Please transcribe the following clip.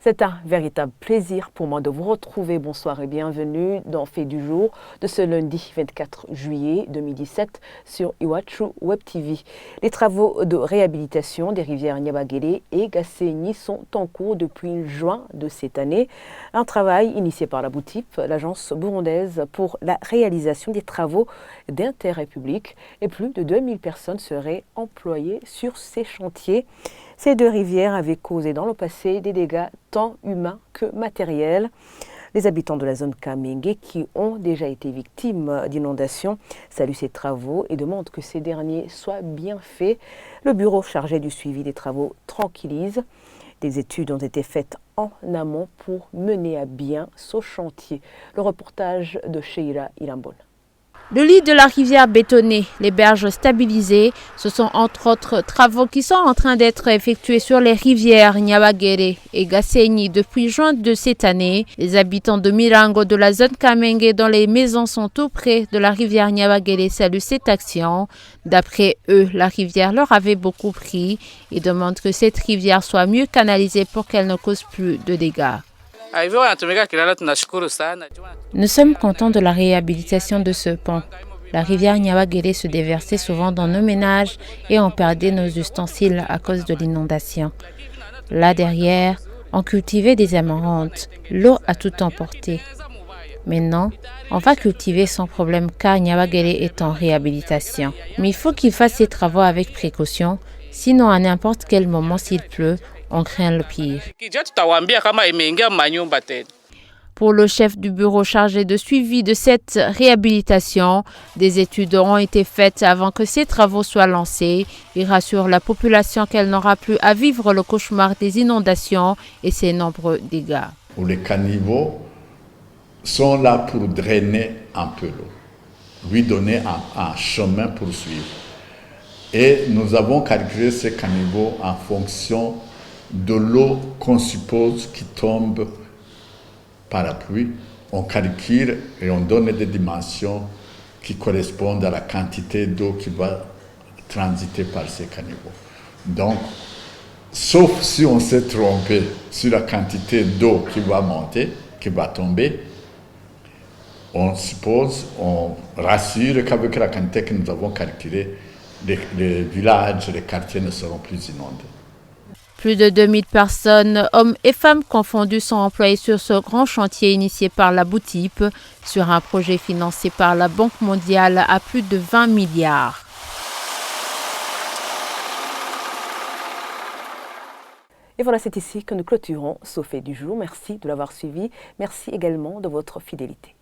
C'est un véritable plaisir pour moi de vous retrouver. Bonsoir et bienvenue dans Fait du jour de ce lundi 24 juillet 2017 sur Iwachu Web TV. Les travaux de réhabilitation des rivières Nyabagere et Gasenyi sont en cours depuis juin de cette année. Un travail initié par la BOUTIP, l'agence burundaise pour la réalisation des travaux d'intérêt public, et plus de 2000 personnes seraient employées sur ces chantiers. Ces deux rivières avaient causé dans le passé des dégâts tant humains que matériels. Les habitants de la zone Kamenge, qui ont déjà été victimes d'inondations, saluent ces travaux et demandent que ces derniers soient bien faits. Le bureau chargé du suivi des travaux tranquillise. Des études ont été faites en amont pour mener à bien ce chantier. Le reportage de Sheila Ilambon. Le lit de la rivière bétonnée, les berges stabilisées, ce sont entre autres travaux qui sont en train d'être effectués sur les rivières Nyabagere et Gasenyi depuis juin de cette année. Les habitants de Mirango de la zone Kamenge dont les maisons sont tout près de la rivière Nyabagere saluent cette action. D'après eux, la rivière leur avait beaucoup pris et demandent que cette rivière soit mieux canalisée pour qu'elle ne cause plus de dégâts. Nous sommes contents de la réhabilitation de ce pont. La rivière Nyabagere se déversait souvent dans nos ménages et on perdait nos ustensiles à cause de l'inondation. Là derrière, on cultivait des amandes. L'eau a tout emporté. Maintenant, on va cultiver sans problème car Nyabagere est en réhabilitation. Mais il faut qu'il fasse ses travaux avec précaution, sinon à n'importe quel moment s'il pleut, on craint le pire. Pour le chef du bureau chargé de suivi de cette réhabilitation, des études auront été faites avant que ces travaux soient lancés. Il rassure la population qu'elle n'aura plus à vivre le cauchemar des inondations et ses nombreux dégâts. Les caniveaux sont là pour drainer un peu l'eau, lui donner un chemin pour suivre. Et nous avons calculé ces caniveaux en fonction de l'eau qu'on suppose qui tombe par la pluie. On calcule et on donne des dimensions qui correspondent à la quantité d'eau qui va transiter par ces caniveaux. Donc, sauf si on s'est trompé sur la quantité d'eau qui va monter, qui va tomber, on suppose, on rassure qu'avec la quantité que nous avons calculée, les villages, les quartiers ne seront plus inondés. Plus de 2000 personnes, hommes et femmes confondus, sont employés sur ce grand chantier initié par la BOUTIP sur un projet financé par la Banque mondiale à plus de 20 milliards. Et voilà, c'est ici que nous clôturons ce Fait du jour. Merci de l'avoir suivi. Merci également de votre fidélité.